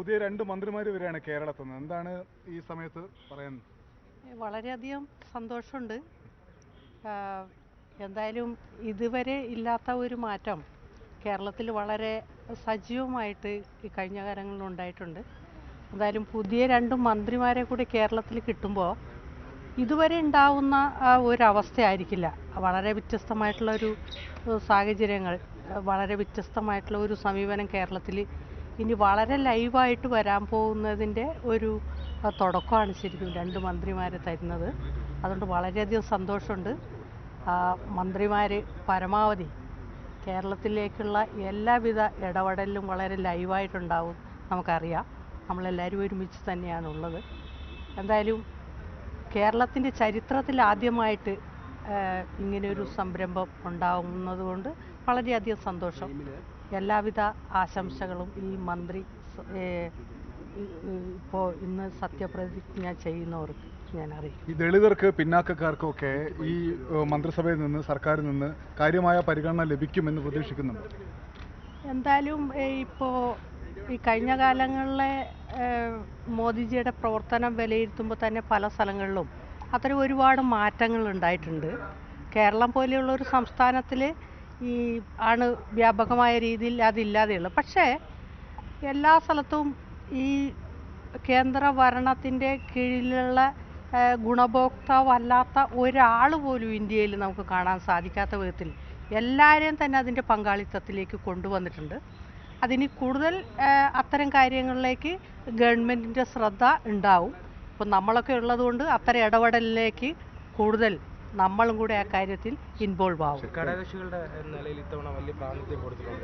പുതിയ 2 മന്ത്രിമാർ വരെയാണ് കേരളത്തിൽ നിന്ന്. എന്താണ് ഈ സമയത്ത് പറയുന്നത്? വളരെയധികം സന്തോഷമുണ്ട്. എന്തായാലും ഇതുവരെ ഇല്ലാത്ത ഒരു മാറ്റം കേരളത്തിൽ വളരെ സജീവമായിട്ട് ഈ കഴിഞ്ഞ കാലങ്ങളിൽ ഉണ്ടായിട്ടുണ്ട്. എന്തായാലും പുതിയ 2 മന്ത്രിമാരെ കൂടി കേരളത്തിൽ കിട്ടുമ്പോൾ ഇതുവരെ ഉണ്ടാവുന്ന ഒരവസ്ഥയായിരിക്കില്ല. വളരെ വ്യത്യസ്തമായിട്ടുള്ള ഒരു സാഹചര്യങ്ങൾ, വളരെ വ്യത്യസ്തമായിട്ടുള്ള ഒരു സമീപനം കേരളത്തിൽ ഇനി വളരെ ലൈവായിട്ട് വരാൻ പോകുന്നതിൻ്റെ ഒരു തുടക്കമാണ് ശരിക്കും 2 മന്ത്രിമാരെ തരുന്നത്. അതുകൊണ്ട് വളരെയധികം സന്തോഷമുണ്ട്. മന്ത്രിമാർ പരമാവധി കേരളത്തിലേക്കുള്ള എല്ലാവിധ ഇടപെടലിലും വളരെ ലൈവായിട്ടുണ്ടാവും. നമുക്കറിയാം, നമ്മളെല്ലാവരും ഒരുമിച്ച് തന്നെയാണുള്ളത്. എന്തായാലും കേരളത്തിൻ്റെ ചരിത്രത്തിൽ ആദ്യമായിട്ട് ഇങ്ങനെയൊരു സംരംഭം ഉണ്ടാകുന്നത് കൊണ്ട് വളരെയധികം സന്തോഷം. എല്ലാവിധ ആശംസകളും ഈ മന്ത്രി ഇപ്പോൾ ഇന്ന് സത്യപ്രതിജ്ഞ ചെയ്യുന്നവർക്ക് ഞാൻ അറിയിക്കും. ഈ ദളിതർക്ക്, പിന്നാക്കക്കാർക്കൊക്കെ ഈ മന്ത്രിസഭയിൽ നിന്ന്, സർക്കാരിൽ നിന്ന് കാര്യമായ പരിഗണന ലഭിക്കുമെന്ന് പ്രതീക്ഷിക്കുന്നുണ്ട്. എന്തായാലും ഇപ്പോൾ ഈ കഴിഞ്ഞ കാലങ്ങളിലെ മോദിജിയുടെ പ്രവർത്തനം വിലയിരുത്തുമ്പോൾ തന്നെ പല സ്ഥലങ്ങളിലും അത്തരം ഒരുപാട് മാറ്റങ്ങൾ ഉണ്ടായിട്ടുണ്ട്. കേരളം പോലെയുള്ള ഒരു സംസ്ഥാനത്തിൽ ഈ ആണ് വ്യാപകമായ രീതിയിൽ അതില്ലാതെയുള്ളത്. പക്ഷേ എല്ലാ സ്ഥലത്തും ഈ കേന്ദ്ര ഭരണത്തിൻ്റെ കീഴിലുള്ള ഗുണഭോക്താവല്ലാത്ത ഒരാൾ പോലും ഇന്ത്യയിൽ നമുക്ക് കാണാൻ സാധിക്കാത്ത വിധത്തിൽ എല്ലാവരെയും തന്നെ അതിൻ്റെ പങ്കാളിത്തത്തിലേക്ക് കൊണ്ടുവന്നിട്ടുണ്ട്. അതിന് കൂടുതൽ അത്തരം കാര്യങ്ങളിലേക്ക് ഗവൺമെൻറ്റിൻ്റെ ശ്രദ്ധ ഉണ്ടാവും. ഇപ്പോൾ നമ്മളൊക്കെ ഉള്ളതുകൊണ്ട് അത്തരം ഇടപെടലിലേക്ക് കൂടുതൽ നമ്മളും കൂടെ ആ കാര്യത്തിൽ ഇൻവോൾവ് ആവും. ഘടകകക്ഷികളുടെ നിലയിൽ ഇത്തവണ വലിയ പ്രാതിനിധ്യം കൊടുത്തിട്ടുണ്ട്.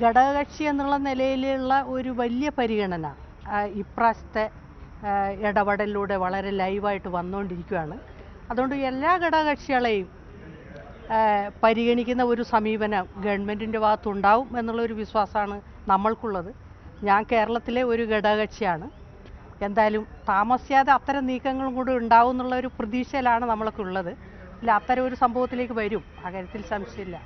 ഘടകകക്ഷി എന്നുള്ള നിലയിലുള്ള ഒരു വലിയ പരിഗണന ഇപ്രാവശ്യത്തെ ഇടപെടലിലൂടെ വളരെ ലൈവായിട്ട് വന്നുകൊണ്ടിരിക്കുകയാണ്. അതുകൊണ്ട് എല്ലാ ഘടകകക്ഷികളെയും പരിഗണിക്കുന്ന ഒരു സമീപനം ഗവൺമെൻറ്റിൻ്റെ ഭാഗത്തുണ്ടാവും എന്നുള്ളൊരു വിശ്വാസമാണ് നമ്മൾക്കുള്ളത്. ഞാൻ കേരളത്തിലെ ഒരു ഘടകകക്ഷിയാണ്. എന്തായാലും താമസിയാതെ അത്തരം നീക്കങ്ങളും കൂടി ഉണ്ടാവും എന്നുള്ള ഒരു പ്രതീക്ഷയിലാണ് നമ്മളൊക്കെ ഉള്ളത്. ഇല്ല, അത്തരം ഒരു സംഭവത്തിലേക്ക് വരും, ആ കാര്യത്തിൽ സംശയമില്ല.